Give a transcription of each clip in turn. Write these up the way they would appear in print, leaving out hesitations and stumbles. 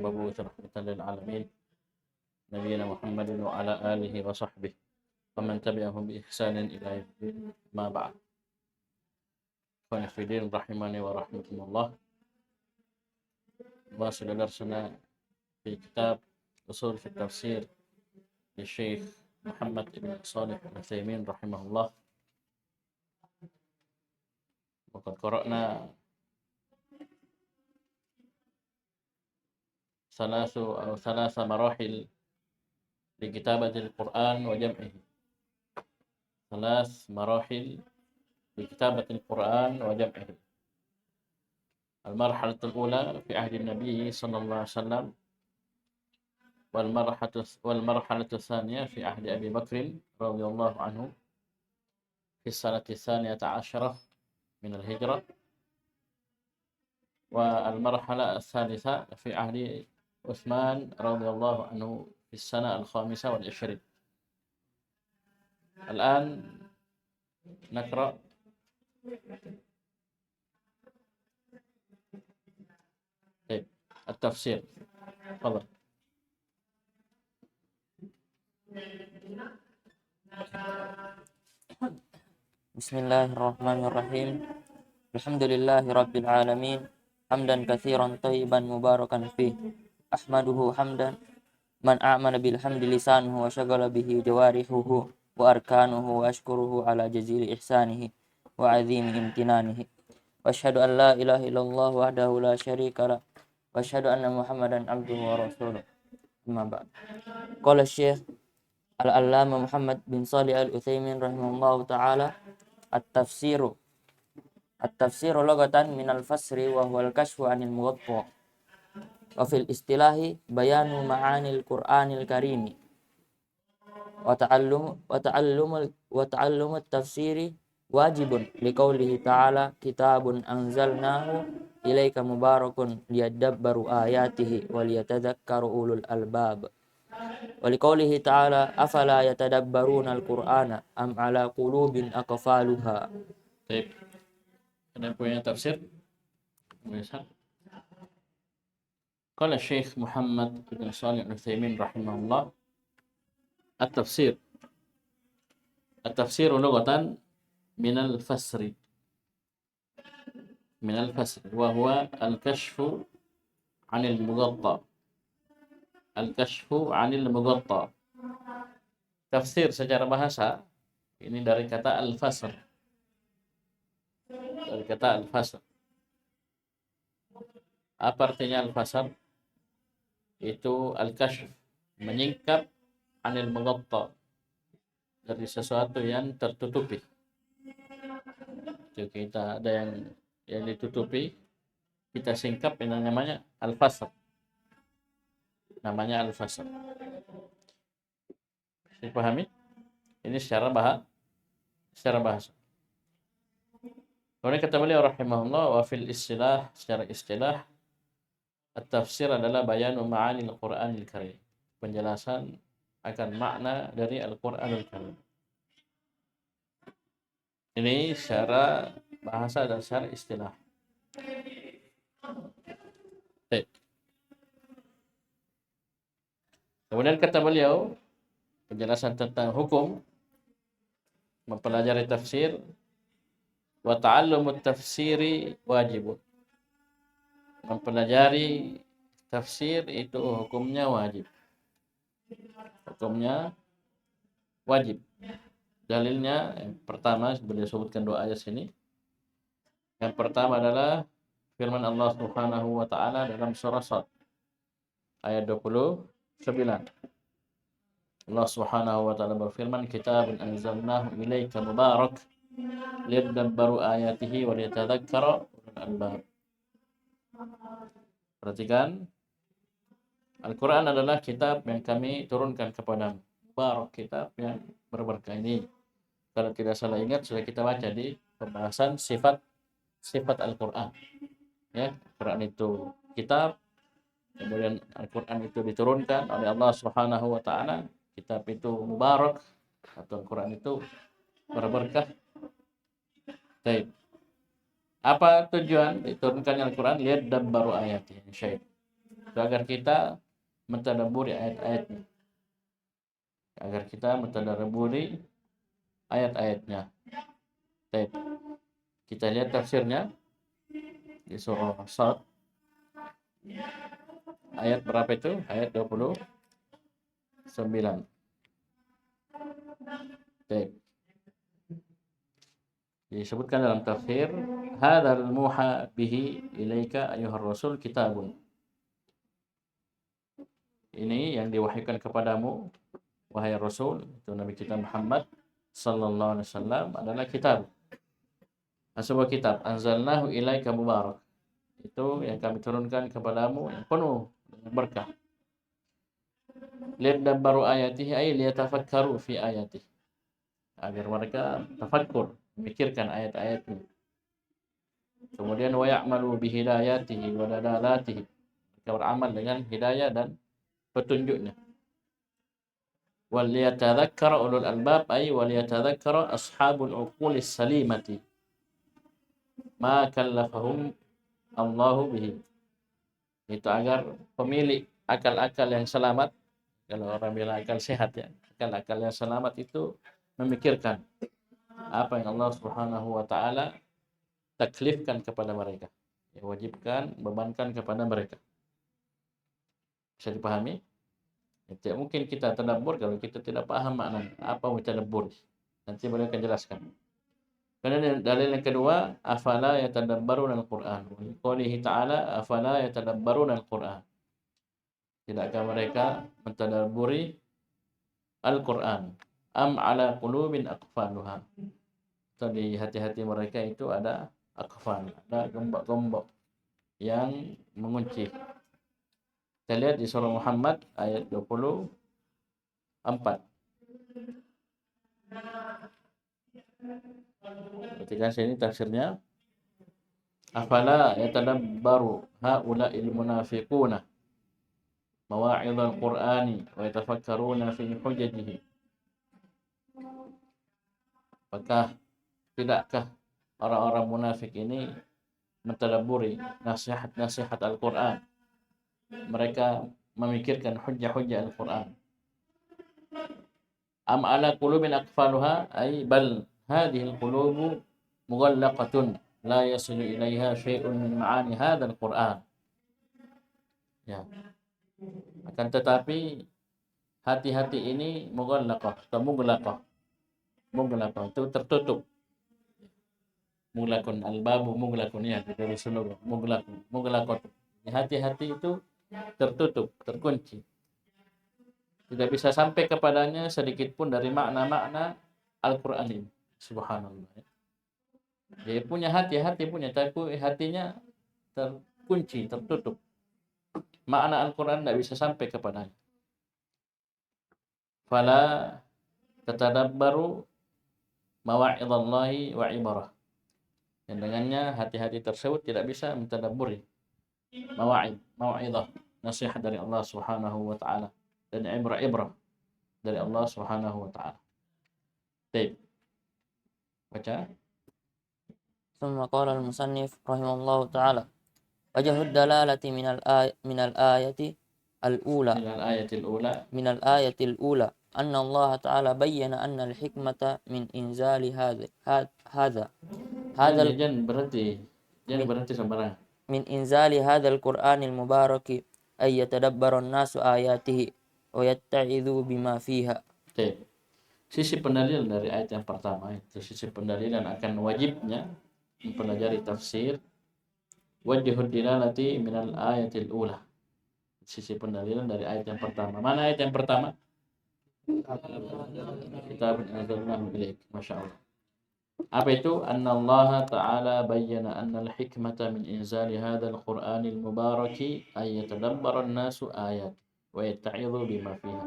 مبعوث رحمة للعالمين نبينا محمد وعلى آله وصحبه ومن تبعهم بإحسان إلى يوم الدين ما بعد. في الدين رحمني ورحمكم الله. واصل درسنا في كتاب أصول في التفسير للشيخ محمد بن صالح العثيمين رحمه الله. وقد قرأنا ثلاث مراحل لكتابة القرآن وجمعه. ثلاث مراحل لكتابة القرآن وجمعه. المرحلة الأولى في عهد النبي صلى الله عليه وسلم، والمرحلة الثانية في عهد أبي بكر رضي الله عنه في السنة 12 من الهجرة، والمرحلة الثالثة في عهد عثمان رضي الله عنه في السنة 25. الآن نقرأ التفسير. تفضل. بسم الله الرحمن الرحيم. الحمد لله رب العالمين، حمدا كثيرا طيبا مباركا فيه، أحمده حمدا من أعمل بالحمد لسانه وشغل به جوارحه وأركانه، وأشكره على جزيل إحسانه وعظيم امتنانه، وأشهد أن لا إله إلا الله وحده لا شريك له، وأشهد أن محمدا عبده ورسوله. أما بعد. قال الشيخ العلامة محمد بن صالح العثيمين رحمه الله تعالى: التفسير لغة من الفسر وهو الكشف عن المغطى، وفي الاصطلاح بيان معاني القرآن الكريم. وتعلم التفسير واجب لقوله تعالى: كتاب أنزلناه إليك مبارك ليدبروا آياته وليتذكر أولو الألباب. ولقوله تعالى: أفلا يتدبرون القرآن أم على قلوب أقفالها. Baik. Ada punya tafsir? قال الشيخ محمد بن صالح العثيمين رحمه الله: التفسير لغة من الفسر وهو الكشف عن المغطى. Tafsir secara bahasa ini dari kata al-fasr. Apa artinya al-fasr? Itu al-kashf, menyingkap, anil mughatta, dari sesuatu yang tertutupi. Itu kita ada yang ditutupi, kita singkap, ini namanya al-fasr. Dipahami? Ini secara bahasa. Kemudian kata beliau rahimahullah, wa fil istilah, secara istilah, at-tafsir adalah bayanu ma'ani al-Qur'anil Karim, penjelasan akan makna dari Al-Qur'anul Karim. Ini secara bahasa dan secara istilah. Baik. Kemudian kata beliau, penjelasan tentang hukum mempelajari tafsir, wa ta'allumut tafsiri wajibun. Mempelajari tafsir itu hukumnya wajib. Dalilnya yang pertama, beliau sebutkan dua ayat sini. Yang pertama adalah firman Allah Subhanahu wa taala dalam surah Sad ayat 29. Allah Subhanahu wa taala berfirman, kitabun anzalnahu ilaika mubarak liyadabbaru ayatihi wa liyatadzakkara ulul albab. Perhatikan, Al-Quran adalah kitab yang kami turunkan kepadamu. Mubarak, kitab yang berberkah. Ini kalau tidak salah ingat sudah kita baca di pembahasan sifat Al-Quran. Ya, Al-Quran itu kitab, kemudian Al-Quran itu diturunkan oleh Allah Subhanahu wa taala. Kitab itu mubarak atau Al-Quran itu berberkah. Baik. Apa tujuan diturunkannya Al-Quran? Lihat dabbaru ayatnya. itu agar kita mentadabburi ayat-ayatnya, agar kita mentadabburi ayat-ayatnya. Baik, kita lihat tafsirnya di surah Sad ayat berapa itu? Ayat 29. Baik. Disebutkan dalam tafsir, hadzal muha bihi ilaika ayyuhar rasul kitabun. Ini yang diwahyukan kepadamu wahai rasul, itu Nabi kita Muhammad sallallahu alaihi wasallam, adalah kitab. Sebuah kitab, anzalnahu ilaika mubarak. Itu yang kami turunkan kepadamu yang penuh dengan berkah. Liyadabbaru ayatihi ay liyatafakkaru fi ayatihi. Agar mereka tafakkur, memikirkan ayat-ayatnya. Kemudian wa ya'malu bihidayatihi wa dalalatihi. Mereka beramal dengan hidayah dan petunjuknya. Wal liyatadzakkara ulul albab ay wal liyatadzakkara ashabul uqulis salimati. Ma kallafahum Allahu bihi. Itu agar pemilik akal-akal yang selamat, kalau orang bilang akal sehat ya, akal-akal yang selamat itu memikirkan apa yang Allah Subhanahu wa taala taklifkan kepada mereka, ya, wajibkan, bebankan kepada mereka. Bisa dipahami? Ya, tidak mungkin kita tadabbur kalau kita tidak paham makna apa tadabbur. Nanti beliau akan jelaskan. Kemudian dalil yang kedua, afala yatadabbaruna al-Qur'an. Qoulihi ta'ala, afala yatadabbaruna al-Qur'an. Tidakkah mereka mentadabburi Al-Qur'an? Am ala qulubin aqfaluha. Di hati-hati mereka itu ada aqfal, ada gembok-gembok yang mengunci. Kita lihat di surah Muhammad ayat 24. Perhatikan sini tafsirnya. Afala yatadabbaru haula'il munafiquna mawa'idhal qur'ani wa yatafakkaruna fi hujajihi. Apakah tidakkah orang-orang munafik ini mentadabburi nasihat-nasihat Al-Qur'an? Mereka memikirkan hujjah-hujjah Al-Qur'an. Am ala qulubin aqfaluha ay bal hadhihi al-qulubu mughallaqatun la yasilu ilaiha syai'un min ma'ani hadzal Qur'an. Ya. Akan tetapi hati-hati ini mughallaqah atau mughlaqah. Mughlaqah itu tertutup. Mughlaqun al-babu mughlaqun ya, dari seluruh mughlaqun. Mughlaqah. Hati-hati itu tertutup, terkunci. Tidak bisa sampai kepadanya sedikit pun dari makna-makna Al-Qur'an ini. Subhanallah. Dia punya hati punya, tapi hatinya terkunci, tertutup. Makna Al-Qur'an tidak bisa sampai kepadanya. Fala tatadabbaru mawa'idhallahi wa ibarah. Dan dengannya hati-hati tersebut tidak bisa mentadabburi mawa'idhah, nasihat dari Allah Subhanahu wa taala, dan ibrah dari Allah Subhanahu wa taala. Baik. Baca. ثم قال المصنف رحمه الله تعالى وجه الدلالة من الآية الأولى من الآية الأولى أن الله تعالى بين أن الحكمة من إنزال هذا sembarang. من إنزال هذا القرآن المبارك أن يتدبر الناس آياته ويتعظوا بما فيها. Sisi pendalilan dari ayat yang pertama itu sisi pendalilan akan wajibnya mempelajari tafsir. Wajhud dilalati minal ayatil ula. Sisi pendalilan dari ayat yang pertama. Mana ayat yang pertama? Kitab anzalnahu ilaik. Masyaallah. Apa itu? Annallaha ta'ala bayyana annal hikmata min inzali hadzal qur'anil mubaraki ay yatadabbara an-nasu ayat wa yatta'idhu bima fiha.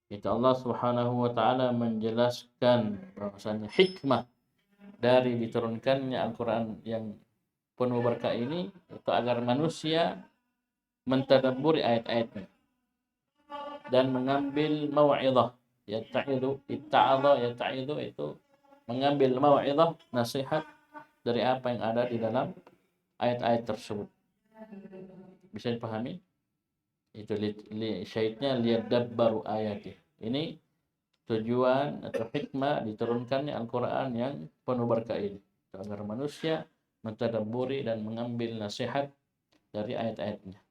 Itu Allah Subhanahu wa taala menjelaskan bahwasanya hikmah dari diturunkannya Al-Qur'an yang penuh berkah ini itu agar manusia mentadabburi ayat-ayatnya dan mengambil mau'izah. Yatta'idhu itu mengambil mau'izah, nasihat dari apa yang ada di dalam ayat-ayat tersebut. Bisa dipahami? Itu syahidnya liyadabbaru ayati. Ini tujuan atau hikmah diturunkannya Al-Quran yang penuh berkah ini, agar manusia mentadabburi dan mengambil nasihat dari ayat-ayatnya.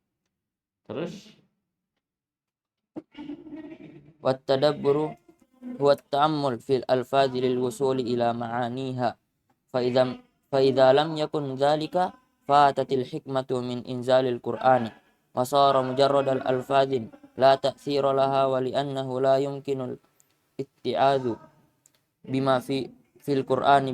Terus والتدبر هو التأمل في الألفاظ للوصول إلى معانيها فإذا, فإذا لم يكن ذلك فاتت الحكمة من إنزال القرآن وصار مجرد الألفاظ لا تأثير لها ولأنه لا يمكن الاتعاذ بما في القرآن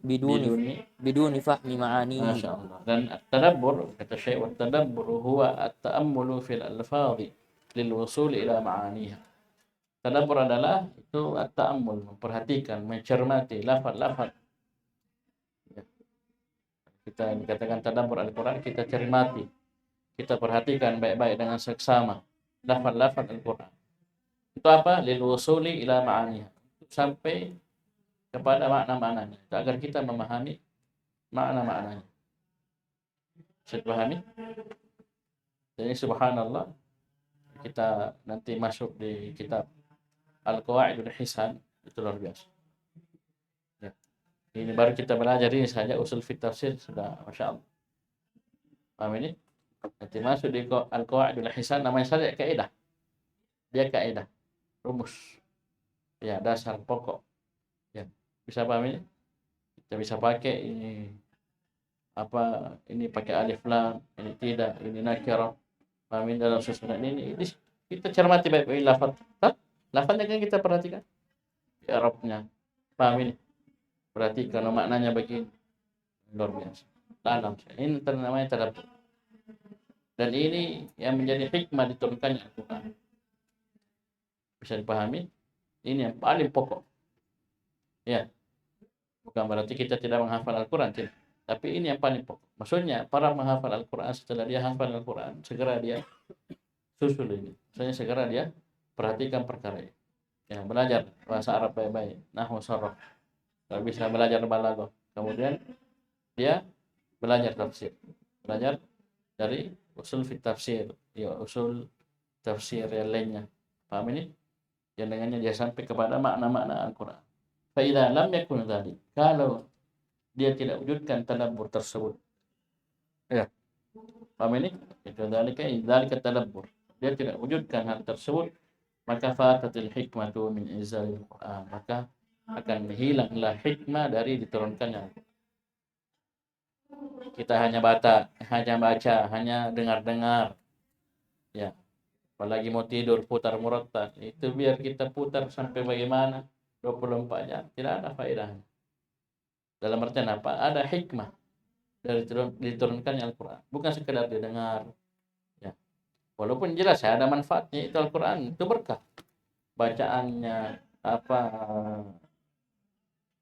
biduni, بدون فهم معانيه. Masya Allah. Dan at-tadabbur, kata Syekh, wa tadabbur huwa at-ta'ammulu fil alfadhi lil wusul ila ma'aniha. Tadabbur adalah itu at-ta'ammul, memperhatikan, mencermati lafaz-lafaz. Ya. Kita dikatakan tadabbur Al-Quran, kita cermati, kita perhatikan baik-baik dengan seksama lafaz-lafaz Al-Quran. Itu apa? Lil wusuli ila ma'aniha. Sampai kepada makna-maknanya, agar kita memahami makna-maknanya. Bisa dipahami? Jadi subhanallah, kita nanti masuk di kitab Al-Qawaidul Hisan, itu luar biasa. Ya. Ini baru kita belajar ini saja, usul fit tafsir sudah Masya Allah. Paham ini? Nanti masuk di Al-Qawaidul Hisan, namanya saja kaidah. Dia kaidah, rumus. Ya, dasar pokok. Ya. Bisa paham ini? Kita bisa pakai ini apa, ini pakai alif lam, ini tidak, ini nakirah. Paham ini dalam susunan ini kita cermati baik-baik lafaz. Lafaznya kan kita perhatikan. Arabnya. Paham ini? Perhatikan maknanya begini. Luar biasa. Dalam. Ini namanya tadabbur. Dan ini yang menjadi hikmah diturunkannya Al-Quran. Bisa dipahami? Ini yang paling pokok. Ya. Bukan berarti kita tidak menghafal Al-Quran, tidak. Tapi ini yang paling pokok. Maksudnya para menghafal Al-Quran, setelah dia hafal Al-Quran, segera dia susul ini. Maksudnya segera dia perhatikan perkara ini. Ya, belajar bahasa Arab baik-baik, nahwu sharaf. Kalau bisa belajar balaghah. Kemudian dia belajar tafsir. Belajar dari usul fit tafsir, ya usul tafsir yang lainnya. Paham ini? Yang dengannya dia sampai kepada makna-makna Al-Quran. Fa idza lam yakun dzalik, kalau dia tidak wujudkan tadabbur tersebut. Ya. Paham ini? Itu dzalika tadabbur. Dia tidak wujudkan hal tersebut, maka fatatil hikmatu min inzalil Quran. Maka akan hilanglah hikmah dari diturunkannya. Kita hanya baca, hanya dengar-dengar. Ya. Apalagi mau tidur putar murattal. Itu biar kita putar sampai bagaimana 24 jam, tidak ada faedahnya. Dalam artian apa? Ada hikmah dari diturunkannya Al-Quran. Bukan sekedar didengar. Ya. Walaupun jelas ya, ada manfaatnya itu Al-Quran. Itu berkah. Bacaannya, apa,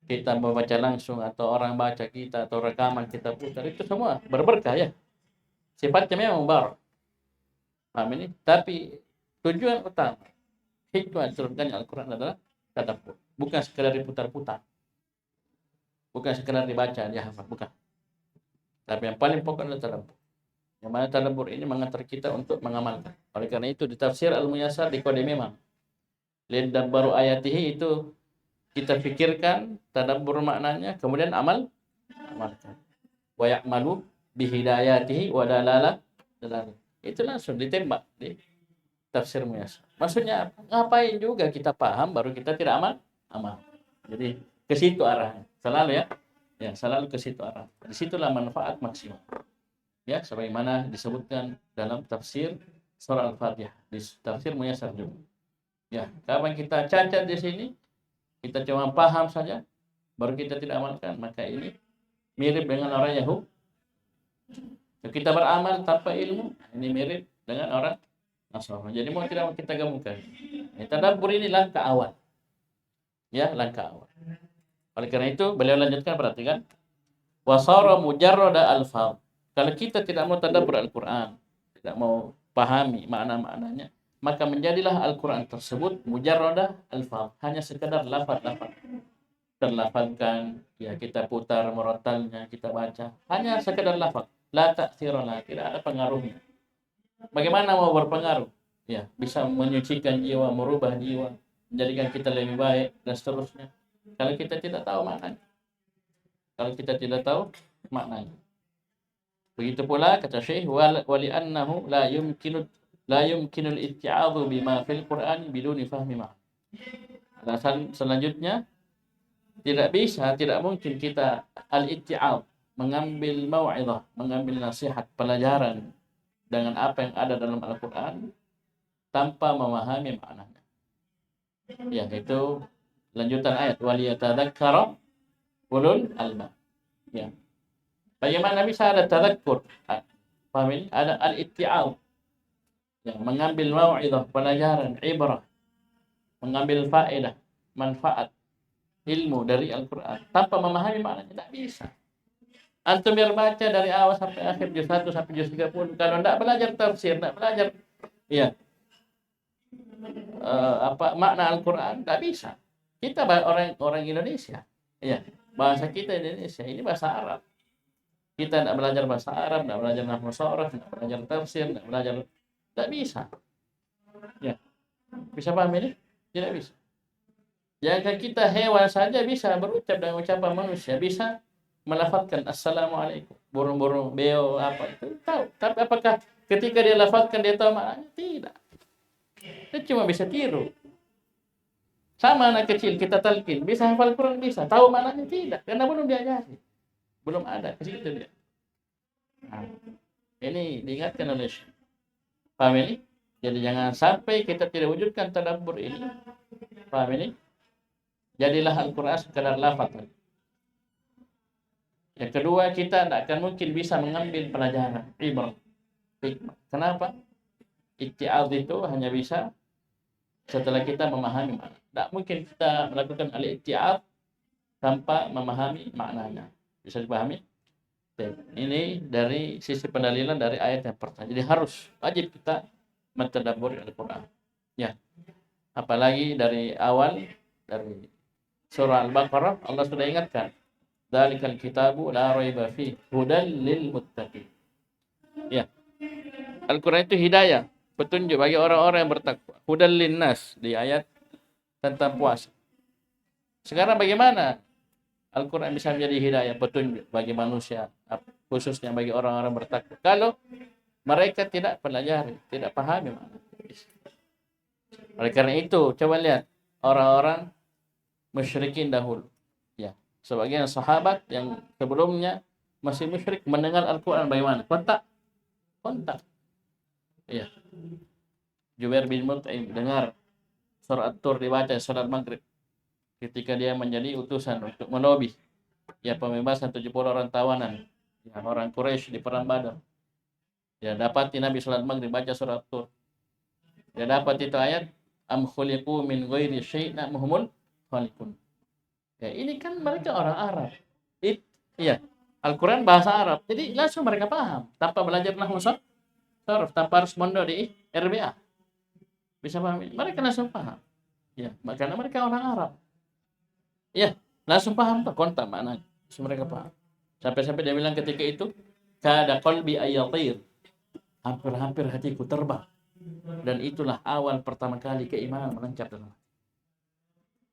kita membaca langsung atau orang baca kita atau rekaman kita putar, itu semua berberkah ya. Sifatnya memang mubarak. Paham ini? Tapi tujuan utama hikmah diturunkannya Al-Quran adalah tadabbur. Bukan sekedar diputar-putar. Bukan sekedar dibaca, dihafal, bukan. Tapi yang paling pokok adalah tadabbur. Yang mana tadabbur ini mengantar kita untuk mengamalkan. Oleh karena itu di tafsir Al-Muyassar di kode memang lidabbaru ayatihi itu kita pikirkan tadabbur maknanya, kemudian amalkan. Wa ya'malu bihidayatihi wa dalala. Itu langsung ditembak di tafsir Muyassar. Maksudnya ngapain juga kita paham baru kita tidak amal. Jadi ke situ arahnya. Selalu ya. Ya, selalu ke situ arah. Di situlah manfaat maksimal. Ya, sebagaimana disebutkan dalam tafsir surah Al-Fatihah, di tafsir Muyassar juga. Ya, kapan kita cacat di sini, kita cuma paham saja, baru kita tidak amalkan, maka ini mirip dengan orang Yahudi. Kita beramal tanpa ilmu, ini mirip dengan orang Nasrani. Jadi mau tidak mau kita gabungkan. Tadabbur ini langkah awal. Ya, langkah awal. Oleh karena itu, beliau lanjutkan, perhatikan. Wasara mujarrada alfaz. Kalau kita tidak mau tadabbur Al-Quran, tidak mau pahami makna-maknanya, maka menjadilah Al-Quran tersebut mujarrada alfaz, hanya sekedar lafaz-lafaz. Terlafalkan, ya kita putar murattalnya, kita baca, hanya sekedar lafaz. La ta'thira la, tidak ada pengaruhnya. Bagaimana mau berpengaruh? Ya, bisa menyucikan jiwa, merubah jiwa, menjadikan kita lebih baik dan seterusnya. Kalau kita tidak tahu maknanya. Kalau kita tidak tahu maknanya. Begitu pula kata Syekh wali annahu la yumkinu al-itti'adhu bima fil Qur'an biduni fahmi ma'na. Alasan selanjutnya tidak mungkin kita al-itti'adh, mengambil mau'izah, mengambil nasihat, pelajaran dengan apa yang ada dalam Al-Qur'an tanpa memahami maknanya. Ya, itu lanjutan ayat waliyatadzakkara ulul albab. Ya. Bagaimana bisa ada tadakkur? Paham ini? Ada al-itti'al. Ya, mengambil mau'izah, pelajaran, ibrah, mengambil faedah, manfaat, ilmu dari Al-Quran tanpa memahami maknanya, tidak bisa. Antum biar baca dari awal sampai akhir juz 1 sampai juz 30, kalau tidak belajar tafsir, tidak belajar ya makna Al-Quran, tidak bisa. Kita orang Indonesia, ya bahasa kita Indonesia ini bahasa Arab. Kita tidak belajar bahasa Arab, tidak belajar nahwu sharaf, tidak belajar tafsir, tidak belajar, tidak bisa. Ya, bisa paham ini? Tidak bisa. Jangan kita hewan saja bisa berucap dengan ucapan manusia, bisa melafazkan assalamualaikum, burung-burung beo apa itu tahu. Tapi apakah ketika dia lafazkan dia tahu maknanya? Tidak. Dia cuma bisa tiru. Sama anak kecil kita talqin, bisa hafal Quran bisa, tahu maknanya tidak, karena belum diajari. Belum ada ke situ dia. Nah, ini diingatkan oleh paham ini? Jadi jangan sampai kita tidak wujudkan tadabbur ini. Paham ini? Jadilah Al-Quran sekadar lafaz. Yang kedua, kita tidak akan mungkin bisa mengambil pelajaran, ibrah, hikmah. Kenapa? Itti'adz itu hanya bisa setelah kita memahami makna. Tidak mungkin kita melakukan al-itti'adz tanpa memahami maknanya. Bisa dipahami? Ini dari sisi pendalilan dari ayat yang pertama. Jadi harus wajib kita mentadabbur Al-Quran. Ya. Apalagi dari awal dari surah Al-Baqarah Allah sudah ingatkan, "Dzalikal kitabu la raiba fihi hudal lil muttaqin." Ya. Al-Quran itu hidayah, petunjuk bagi orang-orang yang bertakwa. Hudal linnas di ayat tentang puasa. Sekarang bagaimana Al-Quran bisa menjadi hidayah, petunjuk bagi manusia, khususnya bagi orang-orang bertakwa, kalau mereka tidak pelajari, tidak pahami makna. Oleh karena itu, coba lihat orang-orang musyrikin dahulu. Ya, sebagian sahabat yang sebelumnya masih musyrik mendengar Al-Quran bagaimana? Kontak. Ya. Jubair bin Mut'im dengar surat Tur dibaca salat maghrib. Ketika dia menjadi utusan untuk melobi ya pembebasan 70 orang tawanan ya, orang Quraisy di perang Badar. Ya dapati Nabi salat maghrib baca surat Tur. Ya dapat itu ayat am khuliqu min ghairi syai'in muhumul khaliqun. Ya ini kan mereka orang Arab. Iya, Al-Quran bahasa Arab. Jadi langsung mereka paham tanpa belajar nahwu sharaf, tanpa harus mondok di RBA. Bisa paham? Mereka langsung paham. Ya, karena mereka orang Arab. Ya, langsung paham tuh kontak maknanya. Mereka paham. Sampai-sampai dia bilang ketika itu, kada qalbi ayatir. Hampir-hampir hatiku terbang. Dan itulah awal pertama kali keimanan menancap dalam hati.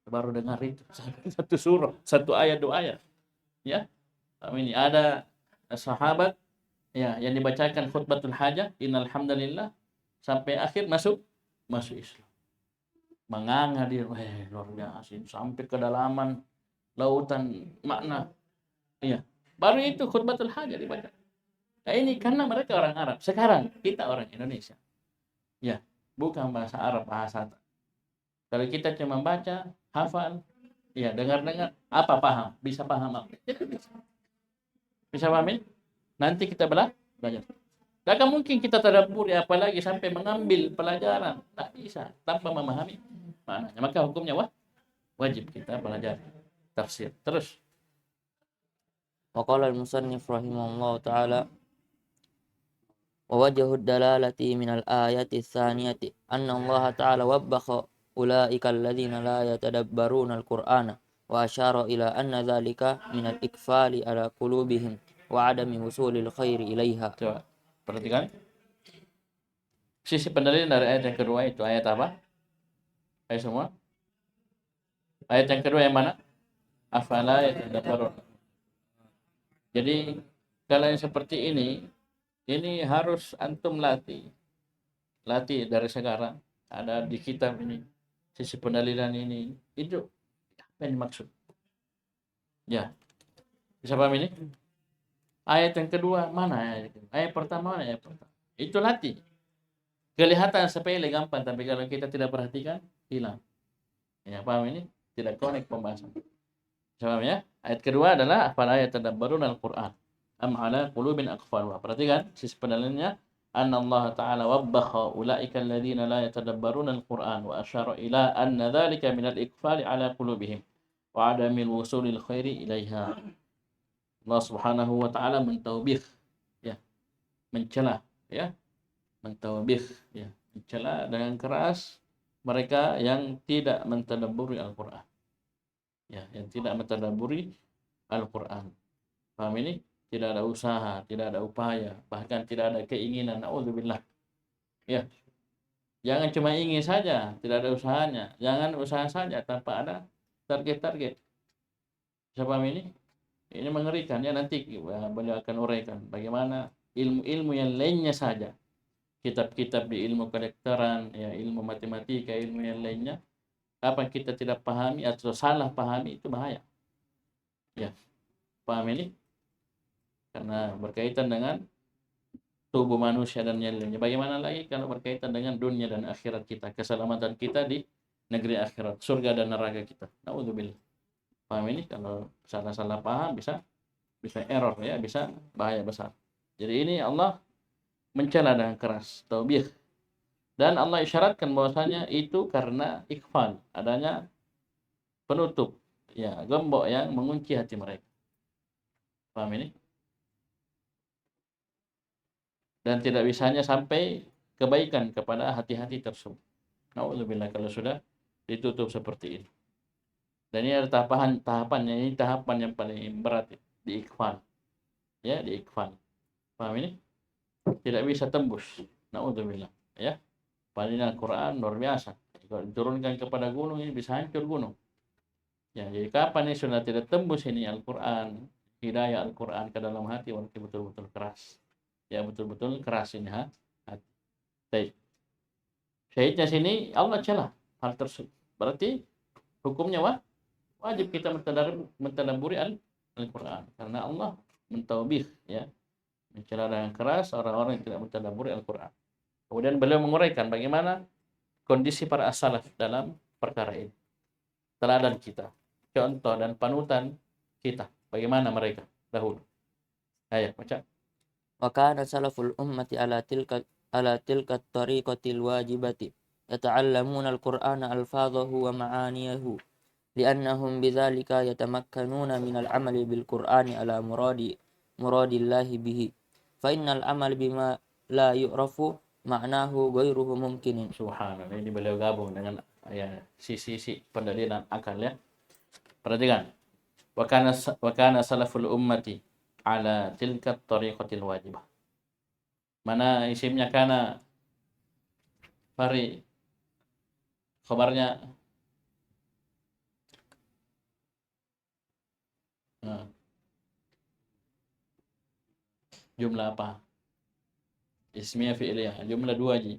Baru dengar itu satu surah, satu ayat, dua ayat. Ya. Ini ada sahabat ya yang dibacakan khutbatul hajah, innal hamdalillah sampai akhir masuk Islam. Menganga dia, luar biasa, sampai kedalaman lautan makna. Iya. Baru itu khutbatul hajah dibaca. Nah, ini karena mereka orang Arab. Sekarang kita orang Indonesia. Ya, bukan bahasa Arab, bahasa. Kalau kita cuma baca, hafal, ya dengar-dengar, apa paham? Bisa paham apa? Bisa pahamin? Nanti kita belajar. Tidak akan mungkin kita tadabbur, apalagi sampai mengambil pelajaran. Tak bisa, tanpa memahami maknanya. Maka hukumnya wajib kita belajar tafsir. Terus. Waqala al-musannif rahimahullah ta'ala wa wajhu dalalati min al-ayati tsaniyati anna Allah ta'ala wabbakha ulaika alladhina la yatadabbaruna al-Qur'ana wa asyara ila anna dhalika min al-ikfali ala qulubihim wa adami wusulil khairi ilaiha. Coba perhatikan. Sisi pendalilan dari ayat yang kedua itu ayat apa? Ayo semua. Ayat yang kedua yang mana? Afala yatadabbarun. Jadi kalau yang seperti ini harus antum latih. Latih dari sekarang. Ada di kitab ini. Sisi pendalilan ini. Itu apa yang dimaksud? Ya, bisa paham ini? Ayat yang kedua mana ayat? Ayat pertama mana ayat pertama? Itu latih. Kelihatan sepele gampang, tapi kalau kita tidak perhatikan hilang. Ya, paham ini? Tidak connect pembahasan. Paham ya? Ayat kedua adalah afala yatadabbarun al-Qur'an am ala qulubin aqfalha. Perhatikan sisi pendalilannya, anna Allah Ta'ala wabbakha ulaika alladziina la yatadabbarun al-Qur'an wa asyara ila anna dzalika min al-iqfali ala qulubihim wa adamil wusulil khairi ilaiha. Allah Subhanahu wa Ta'ala mentawbih, ya, mencela, ya, mentawbih, ya, mencela dengan keras mereka yang tidak mentadabburi Al-Qur'an. Ya, yang tidak mentadabburi Al-Qur'an. Paham ini? Tidak ada usaha, tidak ada upaya, bahkan tidak ada keinginan. Nauzubillah. Ya, jangan cuma ingin saja, tidak ada usahanya. Jangan usaha saja tanpa ada target-target. Bisa paham ini? Ini mengerikan ya, nanti beliau akan uraikan bagaimana ilmu-ilmu yang lainnya saja. Kitab-kitab di ilmu kedokteran, ya, ilmu matematika, ilmu yang lainnya. Kapan kita tidak pahami atau salah pahami itu bahaya. Ya, paham ini? Karena berkaitan dengan tubuh manusia dan yang lainnya. Bagaimana lagi kalau berkaitan dengan dunia dan akhirat kita, keselamatan kita di negeri akhirat, surga dan neraka kita. Nauzubillah. Paham ini? Kalau salah-salah paham bisa error ya, bisa bahaya besar. Jadi ini Allah mencela dengan keras, taubih. Dan Allah isyaratkan bahwasanya itu karena ikhfal, adanya penutup, ya, gembok yang mengunci hati mereka. Paham ini? Dan tidak bisanya sampai kebaikan kepada hati-hati tersebut. Nauzubillah kalau sudah ditutup seperti ini. Dan ini ada tahapannya, ini tahapan yang paling berat di ikhfal. Ya, di ikhfal. Paham ini? Tidak bisa tembus. Nauzubillah, ya. Padahal Al-Qur'an luar biasa. Kalau diturunkan kepada gunung ini bisa hancur gunung. Ya, jadi kapan ini sudah tidak tembus ini Al-Qur'an, hidayah Al-Qur'an ke dalam hati, walaupun betul-betul keras. Ya, betul-betul keras ini hati. Baik. Syahidnya sini Allah celah hal tersebut. Berarti hukumnya wajib kita mentadabburi Al-Qur'an karena Allah mentawbih, ya, mencela dengan keras orang-orang yang tidak mentadabburi Al-Qur'an. Kemudian beliau menguraikan bagaimana kondisi para as-salaf dalam perkara ini. Teladan kita, contoh dan panutan kita, bagaimana mereka dahulu. Ayo baca. Wa kana salaful ummati ala tilka tariqatil wajibati yata'allamuna al-Qur'ana alfadhahu wa ma'aniyahu li'annahum bidzalika yatamakkanuna minal amali bil Qur'ani ala muradillahi bihi fa innal amal bima la yu'rafu ma'nahu ghairuhu mumkinin. Subhanallah, ini beliau gabung dengan ya sisi pendalilan akal ya. Perhatikan. Wa kana salaful ummati ala tilka tariqatil wajibah. Mana isimnya kana? Fari. Khabarnya jumlah apa? Ismiyah fi'liyah. Jumlah 2 ji.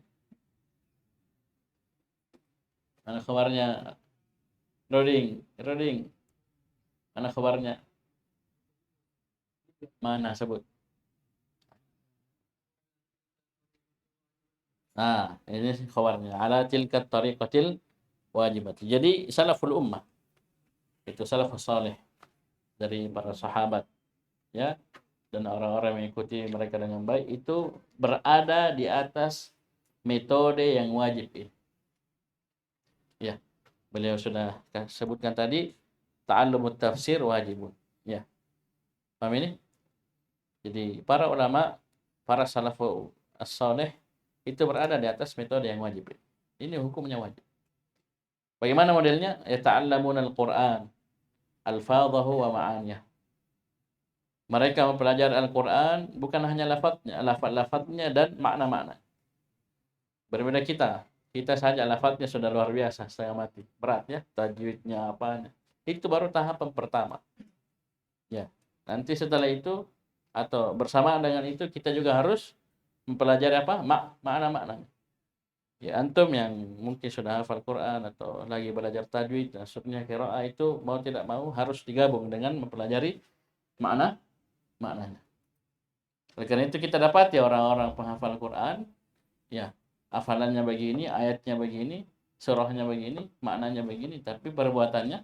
Mana khabarnya? Roding. Mana khabarnya? Mana sebut? Nah, ini khabarnya. Ala tilka tariqatil wajibat. Jadi salaful ummah itu salafus saleh dari para sahabat, ya, dan orang-orang yang mengikuti mereka dengan baik itu berada di atas metode yang wajib ini. Ya, beliau sudah sebutkan tadi ta'allumut tafsir wajibun. Ya. Paham ini? Jadi para ulama, para salafus as-saleh itu berada di atas metode yang wajib. Ini hukumnya wajib. Bagaimana modelnya? Yata'allamuna al-Qur'an alfadhahu wa ma'aniyah. Mereka mempelajari Al-Qur'an bukan hanya lafaz-lafaznya dan makna-makna. Berbeda kita. Kita saja lafadznya sudah luar biasa, setengah mati. Berat ya, tajwidnya apanya. Itu baru tahapan pertama. Ya. Nanti setelah itu atau bersamaan dengan itu kita juga harus mempelajari apa? Makna-maknanya. Ya, antum yang mungkin sudah hafal Quran atau lagi belajar tajwid, maksudnya qiraah itu mau tidak mau harus digabung dengan mempelajari maknanya. Oleh karena itu kita dapat ya orang-orang penghafal Quran, ya hafalannya begini, ayatnya begini, surahnya begini, maknanya begini, tapi perbuatannya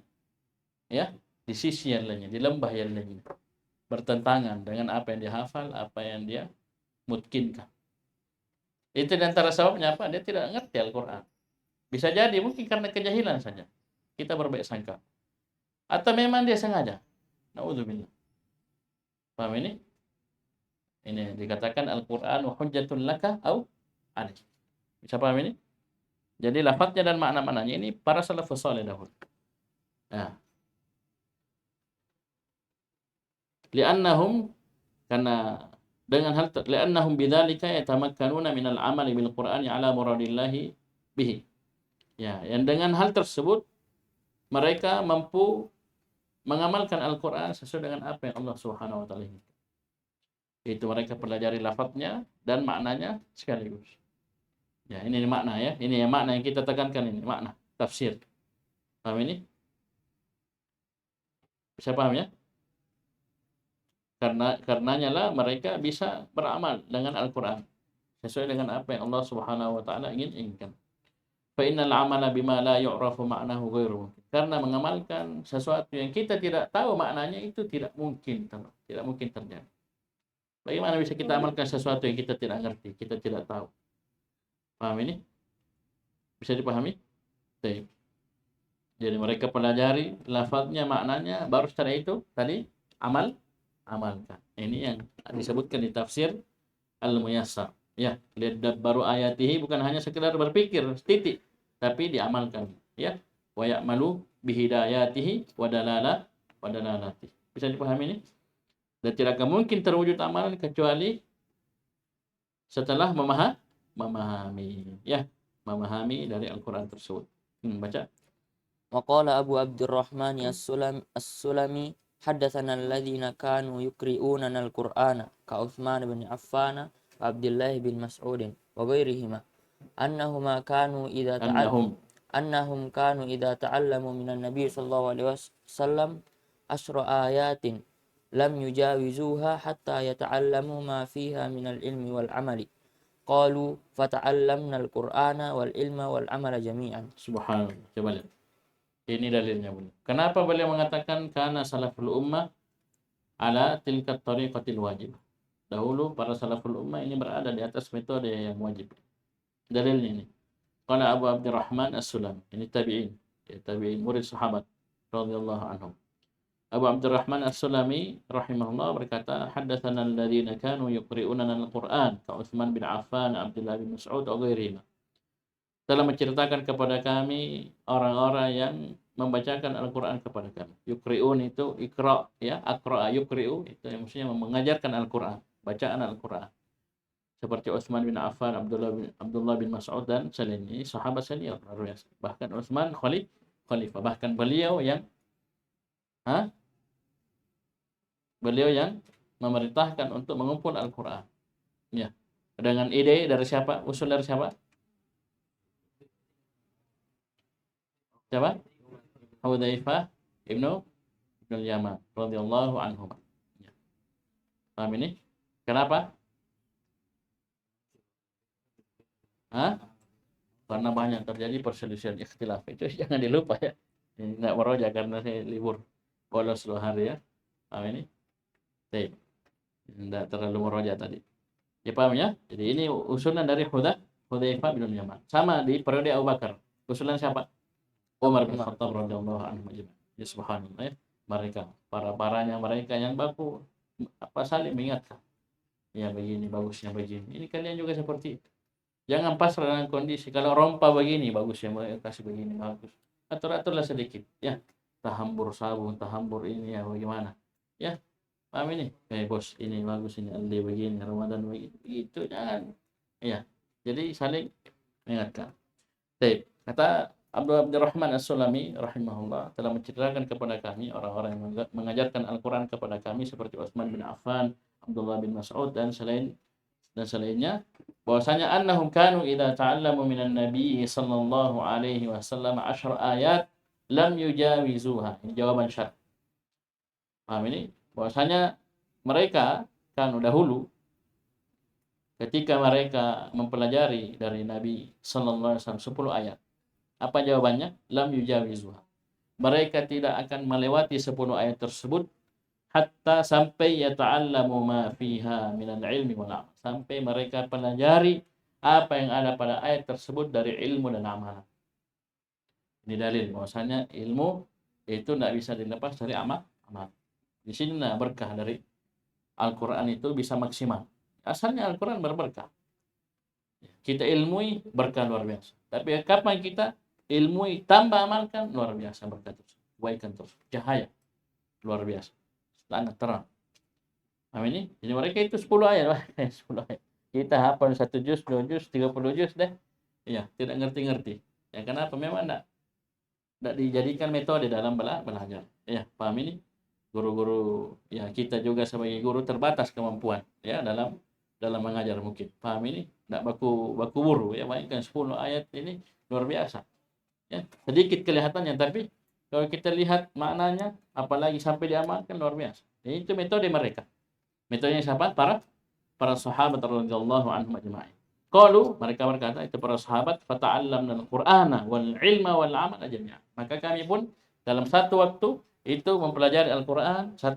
ya di sisi yang lainnya, di lembah yang lainnya bertentangan dengan apa yang dihafal, apa yang dia mungkinkan. Itu di antara sebabnya apa? Dia tidak ngerti Al-Quran. Bisa jadi mungkin karena kejahilan saja. Kita berbaik sangka. Atau memang dia sengaja. Na'udzubillah. Paham ini? Ini dikatakan Al-Quran wa hujjatun laka au alaik. Bisa paham ini? Jadi lafadznya dan makna-maknanya ini para salafus saleh dahulu. Nah, li'annahum karena dengan hal li'annahum bidzalika yatamakkanuna minal amali bil Qur'ani ala muradillahi bihi. Ya, yang dengan hal tersebut mereka mampu mengamalkan Al-Qur'an sesuai dengan apa yang Allah Subhanahu wa taala inginkan. Itu mereka pelajari lafadznya dan maknanya sekaligus. Ya, ini makna ya. Ini yang makna yang kita tekankan ini, makna tafsir. Paham ini? Bisa paham ya? Karenanya lah mereka bisa beramal dengan Al-Qur'an sesuai dengan apa yang Allah Subhanahu wa taala inginkan. Fa innal amala bima la yu'rafu ma'nahu ghairu mungkin. Karena mengamalkan sesuatu yang kita tidak tahu maknanya itu tidak mungkin terjadi. Bagaimana bisa kita amalkan sesuatu yang kita tidak ngerti, kita tidak tahu? Paham ini? Bisa dipahami? Baik. Jadi mereka pelajari lafaznya, maknanya, baru setelah itu tadi amalkan. Ini yang disebutkan di tafsir Al-Muyassar. Ya, lihat baru ayatihi bukan hanya sekedar berpikir titik, tapi diamalkan. Ya, wa ya'malu bihidayatihi wa dalalati. Bisa dipahami ini? Dan tidak akan mungkin terwujud amalan kecuali setelah memahami. Ya, memahami dari Al-Quran tersebut. Baca. وقال أبو عبد الرحمن السلمي حدثنا الذين كانوا يقرؤوننا القرآن كعثمان بن عفان وعبد الله بن مسعود وغيرهما أنهم كانوا إذا تعلموا من النبي صلى الله عليه وسلم 10 آيات لم يجاوزوها حتى يتعلموا ما فيها من العلم والعمل قالوا فتعلمنا القرآن والعلم والعمل جميعا. Subhanallah. Coba lihat. Ini dalilnya beliau. Kenapa beliau mengatakan karena salaful ummah ala tilkat tariqatil wajib. Dahulu para salaful ummah ini berada di atas metode yang wajib. Dalilnya ini. Qala Abu Abdurrahman As-Sulam. Ini tabi'in. Ya, tabi'in murid sahabat radhiyallahu anhum. Abu Abdurrahman As-Sulami rahimahullah berkata, haddatsana alladziina kanu yuqri'unana al-Qur'an ka Utsman bin Affan, Abdullah bin Mas'ud wa ghairihim. Telah menceritakan kepada kami orang-orang yang membacakan Al-Quran kepada kami. Yukri'un itu ikra, ya, akra yukri'u itu yang maksudnya mengajarkan Al-Quran, bacaan Al-Quran. Seperti Utsman bin Affan, Abdullah bin Mas'ud dan selainnya, ini sahabat senior luar biasa. Bahkan Utsman khalifah, bahkan beliau yang memerintahkan untuk mengumpul Al-Quran. Ya. Dengan ide dari siapa? Usul dari siapa? Siapa? Hudzaifah ibnu Yaman radhiyallahu anhu. Ya. Paham ini? Kenapa? Karena banyak terjadi perselisihan ikhtilaf. Itu jangan dilupa ya. Ini enggak meroja karena saya libur bolos 2 hari ya. Paham ini? Baik. Tidak terlalu meroja tadi. Ya paham ya? Jadi ini usulan dari Hudzaifah bin Yaman. Sama di periode Abu Bakar. Usulan siapa? Umar bin Khattab radhiyallahu anhu. Ya subhanallah ya. Mereka mereka yang baku saling mengingatkan. Ya begini bagusnya begini. Ini kalian juga seperti itu. Jangan pasrah dengan kondisi. Kalau rompa begini bagus ya, kasih begini bagus. Atur-aturlah sedikit ya. Tahambur sabun, tahambur ini ya bagaimana? Ya. Paham ini? Bos, ini bagus ini, Ali begini, Ramadan begini. Itu jangan. Ya. Jadi saling mengingatkan. Baik, kata Abdurrahman As-Sulami rahimahullah telah menceritakan kepada kami orang-orang yang mengajarkan Al-Quran kepada kami seperti Utsman bin Affan, Abdullah bin Mas'ud dan selainnya, bahwasanya annahum kanu idza ta'allamu minan nabiy sallallahu alaihi wasallam 10 ayat lam yujawizuha. Ini jawaban syarat. Paham ini? Bahwasanya mereka kan dahulu ketika mereka mempelajari dari Nabi sallallahu alaihi wasallam 10 ayat. Apa jawabannya? Lam yujawizuha. Mereka tidak akan melewati 10 ayat tersebut hatta sampai yata'allamu ma fiha minal ilmi wal amal. Sampai mereka pelajari apa yang ada pada ayat tersebut dari ilmu dan amalan. Ini dalil bahwasanya ilmu itu tidak bisa dilepas dari amal. Di sini berkah dari Al-Quran itu bisa maksimal. Asalnya Al-Quran berberkah. Kita ilmui berkah luar biasa. Tapi kapan kita ilmui tambah amalkan, luar biasa berkah tersebut. Kebaikan tersebut. Cahaya luar biasa. Sangat terang. Ini. Jadi mereka itu 10 ayat. 10 ayat. Kita hafal 1 juz, 2 juz, 30 juz deh. Iya, tidak ngerti-ngerti. Ya kenapa? Memang tidak dijadikan metode dalam belajar. Ya, paham ini? Guru-guru ya kita juga sebagai guru terbatas kemampuan ya dalam mengajar mungkin. Paham ini? Tidak baku buru ya, mainkan 10 ayat ini luar biasa. Ya, sedikit kelihatannya tapi kalau kita lihat maknanya apalagi sampai diamalkan luar biasa. Jadi itu metode mereka. Metodenya siapa? Para sahabat radhiyallahu anhum ajma'in. Qalu, mereka berkata itu para sahabat, fata'allamna al-Qur'ana wal ilma wal amal jami'an. Maka kami pun dalam satu waktu itu mempelajari Al-Qur'an, 1,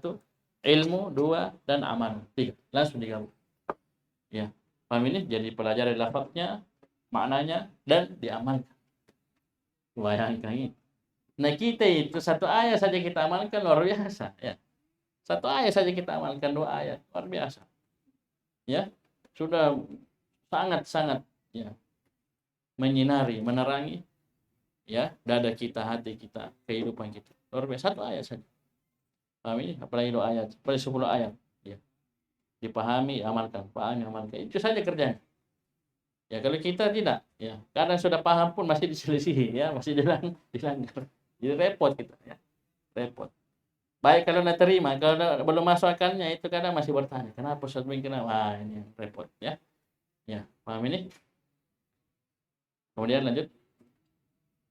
ilmu 2, dan amal 3. Langsung digabung. Ya. Paham ini? Jadi pelajari lafaznya, maknanya dan diamalkan. Bayangkan ini. Nah, kita itu 1 ayat saja kita amalkan luar biasa, ya. 1 ayat saja kita amalkan, 2 ayat luar biasa. Ya, sudah sangat-sangat ya menyinari, menerangi ya dada kita, hati kita, kehidupan kita. Luar biasa 1 ayat saja. Paham ini? Apalagi 2 ayat, apalagi 10 ayat. Ya. Dipahami, amalkan, pahami, amalkan. Itu saja kerjanya. Ya, kalau kita tidak, ya kadang sudah paham pun masih diselisihi, ya masih dilanggar. Jadi repot kita, ya repot. Baik kalau nak terima, kalau belum masuk akalnya itu kadang masih bertanya, kenapa Ustaz begini, kenapa? Wah, ini repot, ya. Ya, paham ini? Kemudian lanjut.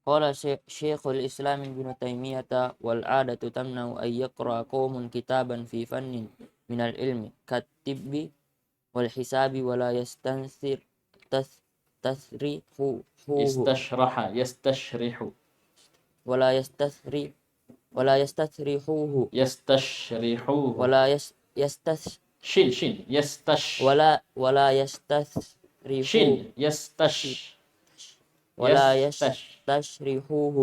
قال شيخ الإسلام ابن تيمية والعادة تمنع أن يقرأ قوم كتابا في فن من العلم كالطب والحساب ولا يستنثر تسريحه يستشرح ولا يستثري ولا يستثرحوه يستشرحوه ولا شين ولا يستثرحوه شين ولا يستشرحوه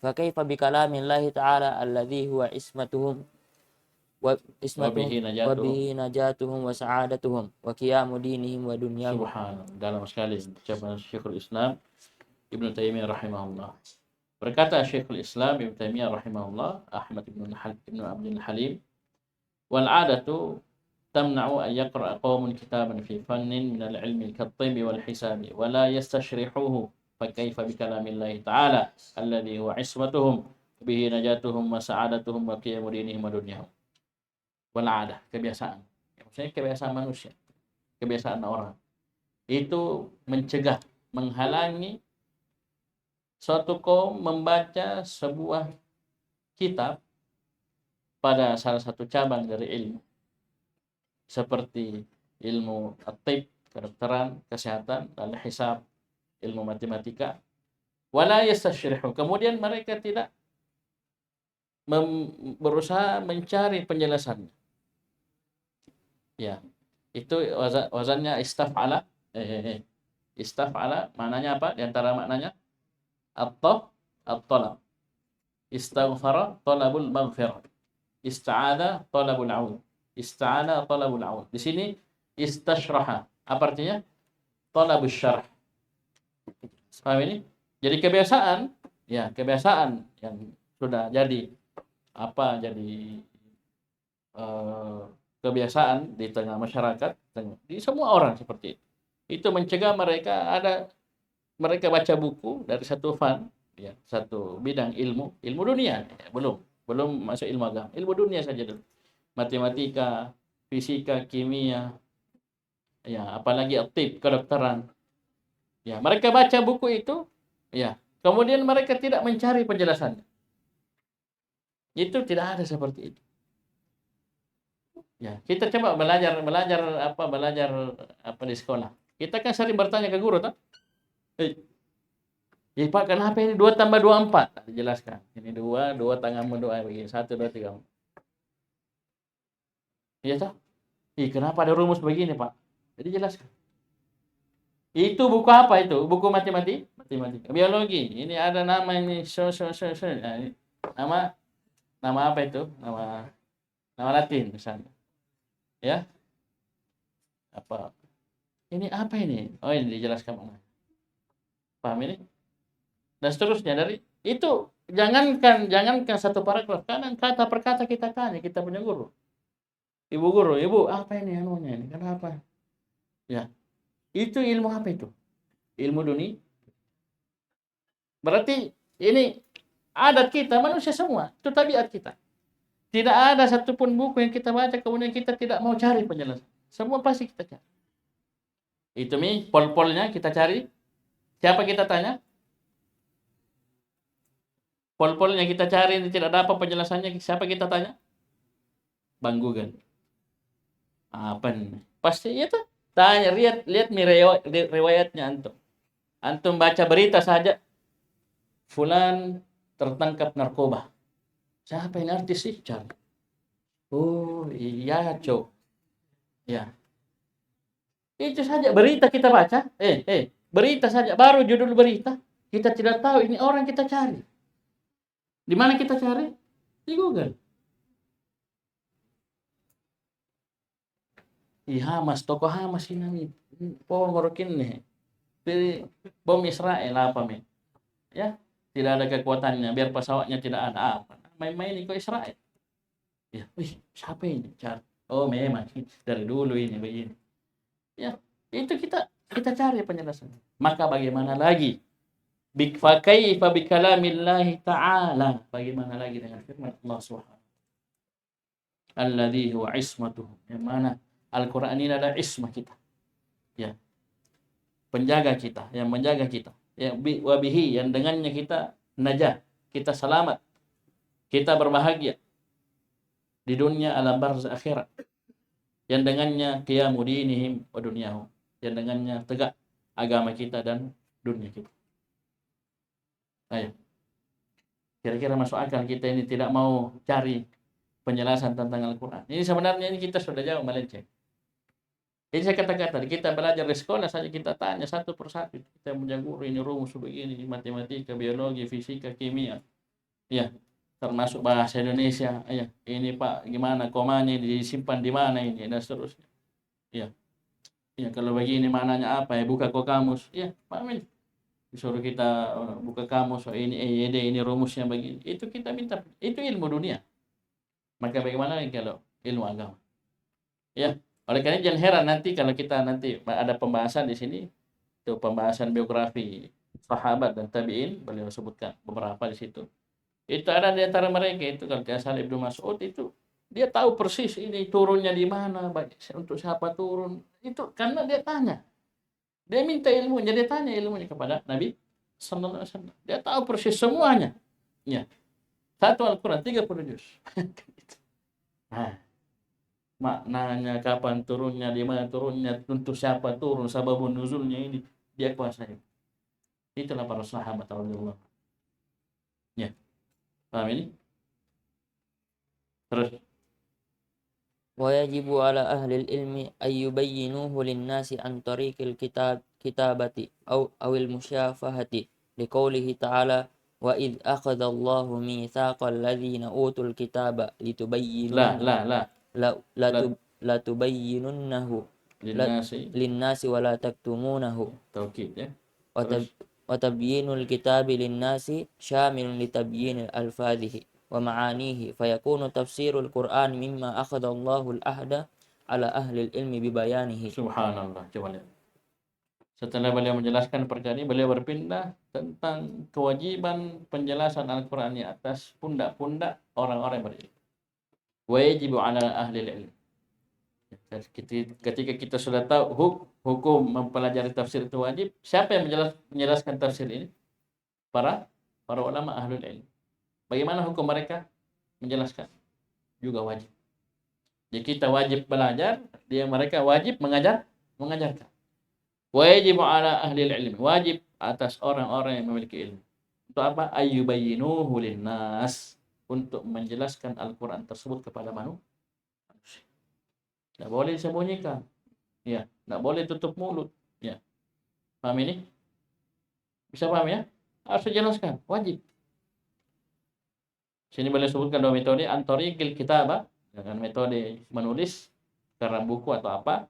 فكيف بكلام الله تعالى الذي هو اسمتهم وبه نجاتهم وسعادتهم وقيام دينهم ودنياهم. Subhanallah, dalam sekali ucapan Syekhul Islam Ibnu Taimiyah rahimahullah. Berkata Syekhul Islam Ibnu Taimiyah rahimahullah, Ahmad ibn Abdul Halim, wal 'adatu tamna'u an yaqra'a qaumun kitaban fi fannin min al-'ilmi kat-tibbi wal hisabi wa la yastashrihuhu فكيف بكلام الله تعالى الذي هو عصمتهم به نجاتهم وسعادتهم وقيام دينهم ودنياهم. Wal'adah, kebiasaan. Maksudnya kebiasaan manusia, kebiasaan orang. Itu mencegah, menghalangi suatu kaum membaca sebuah kitab pada salah satu cabang dari ilmu. Seperti ilmu at-tib, kedokteran, kesehatan, dan hisab, ilmu matematika. Wala yastashrihu. Kemudian mereka tidak berusaha mencari penjelasannya. Ya, itu wazannya istaf'ala. Istaf'ala maknanya apa? Di antara maknanya at-talab. Istaghfara talabul maghfirah. Ista'adha talabul 'aun. Ista'ana talabul 'aun. Di sini istashraha. Apa artinya? Talabus syarh. Paham ini? Jadi kebiasaan yang sudah jadi kebiasaan di tengah masyarakat, di semua orang seperti itu. Itu mencegah mereka ada mereka baca buku dari satu fan, ya, satu bidang ilmu dunia, ya, belum masuk ilmu agama, ilmu dunia saja dulu. Matematika, fisika, kimia, ya, apalagi aktif kedokteran. Ya, mereka baca buku itu, ya. Kemudian mereka tidak mencari penjelasannya. Itu tidak ada seperti itu. Ya, kita coba belajar apa di sekolah. Kita kan sering bertanya ke guru, toh? Eh, ya Pak, kenapa ini 2 tambah 2 4? Nah, dijelaskan. Ini 2 tanganmu 2 begini. 1, 2, 3. Iya toh? Kenapa ada rumus begini, Pak? Jadi jelaskan. Itu buku apa itu? Buku matematika, biologi. Ini ada nama ini Nah, ini nama nama apa itu? Nama Latin misalnya. Ya. Apa? Ini apa ini? Oh, ini dijelaskan mana? Paham ini? Dan seterusnya dari itu, jangankan satu paragraf, kadang kata per kata kita tanya, kita punya guru. Ibu guru, "Ibu, apa ini anunya ini? Kenapa?" Ya. Itu ilmu apa itu? Ilmu dunia. Berarti ini adat kita, manusia semua, itu tabiat kita. Tidak ada satupun buku yang kita baca kemudian kita tidak mau cari penjelasan. Semua pasti kita cari. Itu pol-polnya kita cari. Siapa kita tanya? Pol-polnya kita cari, tidak dapat penjelasannya, siapa kita tanya? Bang Google. Apa nih? Pasti itu. Tanya, lihat riwayatnya antum. Antum baca berita saja, fulan tertangkap narkoba. Siapa yang artis sih? Cari. Oh iya, Cok. Ya. Itu saja berita kita baca. Berita saja, baru judul berita. Kita tidak tahu ini orang, kita cari. Di mana kita cari? Di Google. Hamas, tokoh Hamas ini. Pemorokin nih. Bom Israel apa nih? Ya, tidak ada kekuatannya, biar pesawatnya tidak ada apa. Main-main ke Israel. Ya, siapa ini? Cari. Oh, memang dari dulu ini begini. Ya, itu kita cari penjelasan. Maka bagaimana lagi? Fakaifa bikalamillahi ta'ala. Bagaimana lagi dengan firman Allah Subhanahu alladzi huwa ismatuhu. Yang mana Al-Qur'an ini adalah ismah kita. Ya. Penjaga kita, yang menjaga kita. Ya, wabihi, yang dengannya kita najah, kita selamat. Kita berbahagia di dunia alam barzakh akhirat. Yang dengannya qiyamu dinihim wa dunyahum. Yang dengannya tegak agama kita dan dunia kita. Ayo. Kira-kira masuk akal kita ini tidak mau cari penjelasan tentang Al-Quran. Ini sebenarnya ini kita sudah jauh melenceng. Jadi saya katakan tadi, kita belajar di sekolah saja, kita tanya satu persatu. Kita punya guru, ini rumus begini, matematika, biologi, fisika, kimia. Ya, termasuk bahasa Indonesia. Ya, ini Pak, gimana komanya disimpan di mana ini, dan seterusnya. Ya. Ya, kalau begini maknanya apa ya, buka kok kamus. Ya, Pak Amin. Disuruh kita buka kamus, ini EYD, ini rumusnya begini. Itu kita minta, itu ilmu dunia. Maka bagaimana kalau ilmu agama? Ya, oleh karena jangan heran nanti kalau kita nanti ada pembahasan di sini, itu pembahasan biografi sahabat dan tabi'in, beliau sebutkan beberapa di situ. Itu ada di antara mereka itu kalau tidak salah Ibnu Mas'ud, itu dia tahu persis ini turunnya di mana, untuk siapa turun. Itu karena dia tanya. Dia minta ilmunya, dia tanya ilmunya kepada Nabi sallallahu alaihi wasallam. Dia tahu persis semuanya. Ya. Satu Al-Qur'an 30 juz. Nah, maknanya, kapan turunnya, di mana turunnya, untuk siapa turun, sababun nuzulnya, ini dia kuasai. Itulah para sahabat radhiyallahu. Ya. Paham ini? Terus ويجب على أهل العلم أن يبينوه للناس عن طريق الكتابة أو المشافهة لقوله تعالى وإذ أخذ الله ميثاق الذين أوتوا الكتاب لتبيننه للناس ولا تكتمونه توكيد ya. وتبيين الكتاب للناس شامل لتبيين ألفاظه ومعانيه فيكون تفسير القرآن مما أخذ الله العهد على أهل العلم ببيانه. Subhanallah. Coba lihat. Setelah beliau menjelaskan perkara ini, beliau berpindah tentang kewajiban penjelasan Al-Quran ini atas pundak-pundak orang-orang yang berilmu. Wajibu ala ahli ilm. Ketika kita sudah tahu hukum mempelajari tafsir itu wajib, siapa yang menjelaskan tafsir ini? Para ulama ahlul ilm. Bagaimana hukum mereka menjelaskan? Juga wajib. Jadi kita wajib belajar, mereka wajib mengajarkan. Wajib ala ahli ilmi, wajib atas orang-orang yang memiliki ilmu. Untuk apa? Ayyubayyinuhu linnas, untuk menjelaskan Al-Quran tersebut kepada manusia. Tidak boleh disembunyikan, ya. Tidak boleh tutup mulut, ya. Paham ini? Bisa paham ya? Harus dijelaskan, wajib. Sini boleh sebutkan dua metode, antorikil kitabah, dengan metode menulis karena buku atau apa,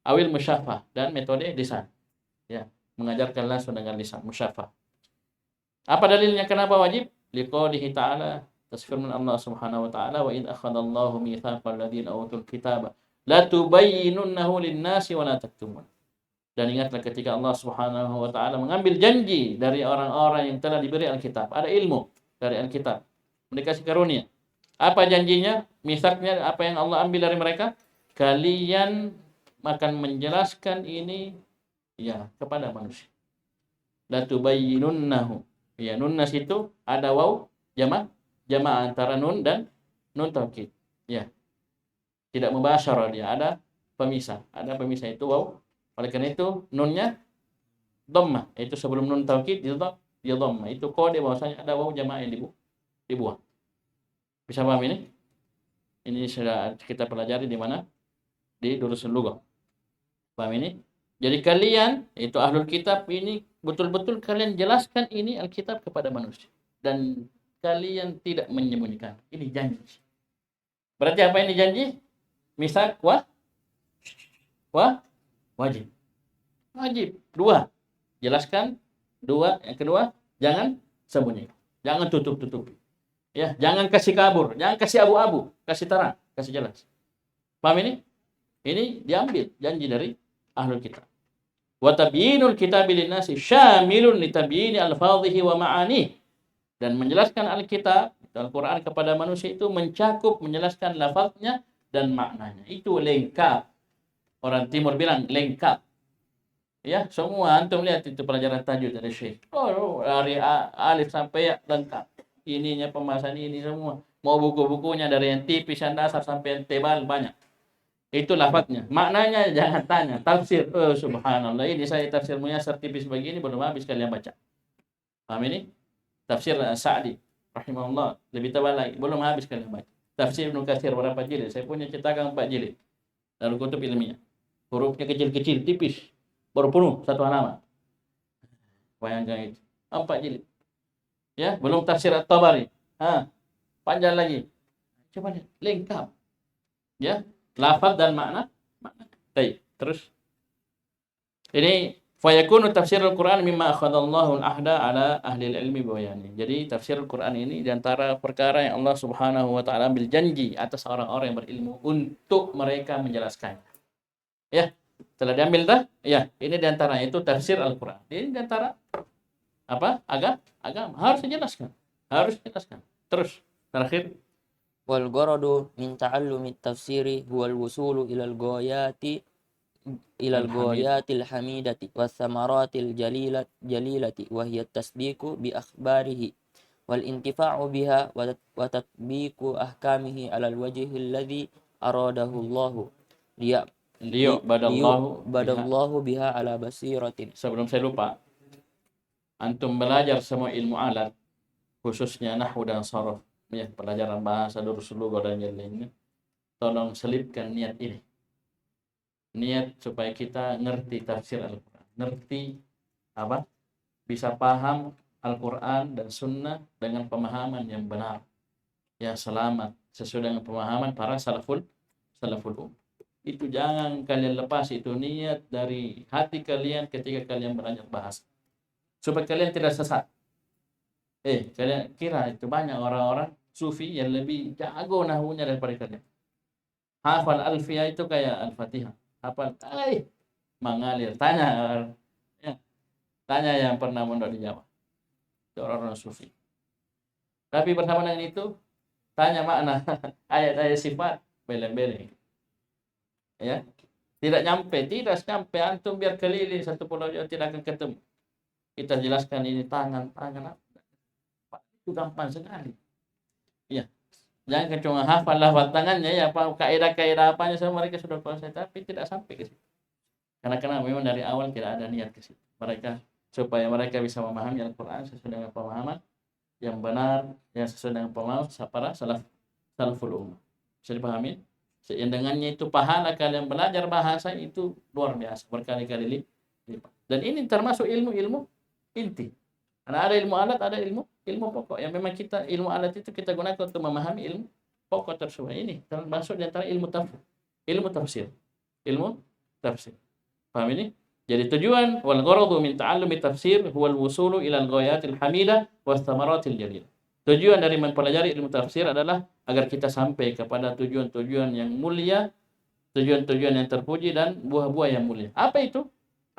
awil musyafah, dan metode lisan, ya, mengajarkan langsung dengan lisan musyafah. Apa dalilnya kenapa wajib? Liqaulihi ta'ala, tasfirman Allah Subhanahu wa ta'ala, wa id akhadallahu mitsaqal ladzina utul kitaba la tubayyinunnahu lin-nasi wa la taktumun. Dan ingatlah ketika Allah Subhanahu wa ta'ala mengambil janji dari orang-orang yang telah diberi Alkitab, ada ilmu dari Alkitab, dikasih karunia. Apa janjinya? Mitsaqnya apa yang Allah ambil dari mereka? Kalian akan menjelaskan ini, ya, kepada manusia. La tubayyinunnahu. Ya, nunnas itu ada waw jama' antara nun dan nun taukid. Ya. Tidak mubasyarah, dia ada pemisah. Ada pemisah itu waw. Oleh karena itu nunnya dhammah. Itu sebelum nun taukid dia dhammah. Itu kode bahwasanya ada waw jama' yang dibuang. Bisa paham ini? Ini sudah kita pelajari di mana? Di Durusul Lughah. Paham ini? Jadi kalian, itu ahlul kitab ini, betul-betul kalian jelaskan ini Alkitab kepada manusia. Dan kalian tidak menyembunyikan. Ini janji. Berarti apa ini janji? Misak wajib. Wajib. Dua. Jelaskan. Dua. Yang kedua, jangan sembunyi. Jangan tutup-tutupi. Ya, jangan kasih kabur. Jangan kasih abu-abu. Kasih terang. Kasih jelas. Paham ini? Ini diambil janji dari ahlul kitab. Wa tabyinul kitabi linnasi syamilun li tabyini alfadhihi wa ma'ani. Dan menjelaskan Alkitab, Al-Quran kepada manusia itu mencakup menjelaskan lafaznya dan maknanya. Itu lengkap. Orang timur bilang lengkap. Ya, semua antum lihat itu pelajaran tajwid dari Syekh. Oh, dari alif sampai ya lengkap. Ininya pembahasan ini semua. Mau buku-bukunya dari yang tipis, yang dasar sampai yang tebal banyak. Itu lafadznya. Maknanya jangan tanya. Tafsir. Oh, subhanallah. Ini saya tafsir Muyassar tipis begini belum habis kalian baca. Paham ini? Tafsir Sa'di rahimahullah lebih tebal lagi. Belum habis kalian baca. Tafsir Ibnu Katsir berapa jilid? Saya punya cetakan 4 jilid. Lalu kutub ilmiah. Hurufnya kecil-kecil, tipis. Baru penuh satu halaman. Bayangkan itu. 4 jilid. Ya, belum tafsir At-Tabari. Panjang lagi. Coba lihat. Lengkap. Ya. Lafaz dan makna. Baik, terus. Ini fayakunu tafsir Al-Quran mimma akhadallahu al-ahda ala ahli ilmi bayani. Jadi tafsir Al-Quran ini diantara perkara yang Allah Subhanahu wa ta'ala ambil janji atas orang-orang yang berilmu untuk mereka menjelaskan. Ya, telah diambil dah? Ya, ini diantara itu tafsir Al-Quran. Ini diantara apa? Agama. Harus dijelaskan. Terus, terakhir. Wal gharadu min ta'allumi at-tafsiri huwa al-wusulu ila al-ghayati al-hamidati was samaratil jalilati wa hiya at-tasdiqu bi akhbarihi wal intifa'u biha wa tatbiqu ahkamihi ala al-wajhi alladhi aradahu Allah badallahu biha ala basiratin. Sebelum saya lupa, antum belajar semua ilmu alat, khususnya nahwu dan sharaf, ya, pelajaran bahasa Durusul Lughah dan yang lainnya, tolong selipkan niat ini. Niat supaya kita ngerti tafsir Al-Quran, ngerti apa? Bisa paham Al-Quran dan Sunnah dengan pemahaman yang benar. Ya, selamat sesuai dengan pemahaman para salaful Itu jangan kalian lepas, itu niat dari hati kalian ketika kalian belajar bahasa. Supaya kalian tidak sesat. Kalian kira itu banyak orang-orang sufi yang lebih jago nahwunya daripada kalian. Hafal alfiyah itu kayak Al-Fatihah. Hafal, mengalir. Tanya Tanya yang pernah mondok di Jawa. Itu orang-orang sufi. Tapi bersama dengan itu, tanya makna ayat-ayat sifat, beleng-beleng. Ya, tidak sampai antum biar keliling satu pulau Jawa tidak akan ketemu. Kita jelaskan ini tangan itu gampang sekali. Ya, jangan cuma hafal lafaz tangannya ya, apa kaidah-kaidah apanya semua mereka sudah kuasai, tapi tidak sampai ke situ. Karena memang dari awal tidak ada niat ke situ. Mereka supaya mereka bisa memahami Al-Qur'an sesuai dengan pemahaman yang benar, yang sesuai dengan pemahaman para salaful ummah. Bisa dipahami? Yang dengannya itu pahala kalian belajar bahasa itu luar biasa, berkali-kali lipat. Dan ini termasuk ilmu-ilmu inti. Karena ada ilmu alat, ada ilmu pokok. Yang memang kita ilmu alat itu kita gunakan untuk memahami ilmu pokok tersebut. Ini termasuk di antara ilmu tafsir. Ilmu tafsir. Paham ini? Jadi tujuan wal gharadu min ta'allumi tafsir huwa al-wusulu ila al-ghayatil hamidah was thamaratil jalilah. Tujuan dari mempelajari ilmu tafsir adalah agar kita sampai kepada tujuan-tujuan yang mulia, tujuan-tujuan yang terpuji dan buah-buah yang mulia. Apa itu?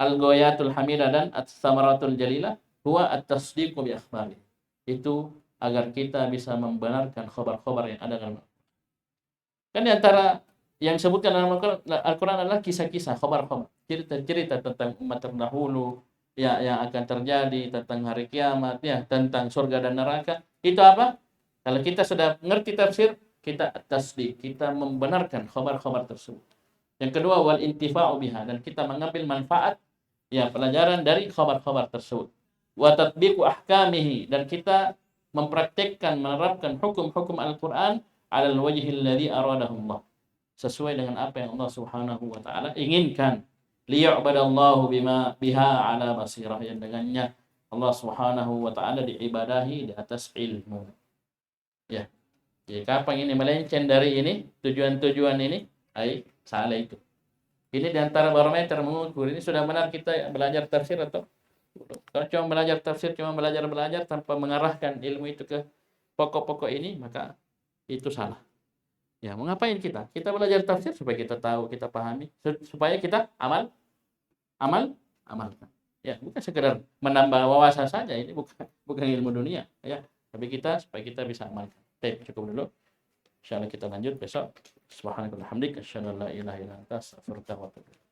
Al-ghayatul hamidah dan at-thamaratul jalilah huwa at-tasdiqu bi akhbari. Itu agar kita bisa membenarkan khabar-khabar yang ada dalam Al-Quran. Kan di antara yang disebutkan dalam Al-Quran adalah kisah-kisah, khabar-khabar, cerita-cerita tentang umat terdahulu, ya yang akan terjadi, tentang hari kiamat, ya tentang surga dan neraka. Itu apa? Kalau kita sudah mengerti tafsir, kita tasdiq, kita membenarkan khabar-khabar tersebut. Yang kedua, wal intifa'u biha, dan kita mengambil manfaat ya pelajaran dari khabar-khabar tersebut. Wa tatbiqu ahkamihi, dan kita mempraktikkan, menerapkan hukum-hukum Al-Qur'an 'alal wajhil ladzi aradahu Allah, sesuai dengan apa yang Allah Subhanahu wa taala inginkan. Liya'badallahu biha 'ala basirah, yang dengannya Allah Subhanahu wa taala diibadahi di atas ilmu. Ya. Jadi kapan ini melenceng dari ini, tujuan-tujuan ini, salah itu. Ini di antara barometer mengukur ini sudah benar kita belajar tafsir atau kalau cuma belajar tafsir, cuma belajar tanpa mengarahkan ilmu itu ke pokok-pokok ini, maka itu salah. Ya, mau ngapain kita? Kita belajar tafsir supaya kita tahu, kita pahami, supaya kita amalkan. Ya, bukan sekedar menambah wawasan saja, ini bukan ilmu dunia, ya. Tapi supaya kita bisa amalkan. Baik, cukup dulu. Insyaallah kita lanjut besok. Subhanakallahumma hamdika asyhadu an la ilaha illa anta astaghfiruka wa atubu ilaik.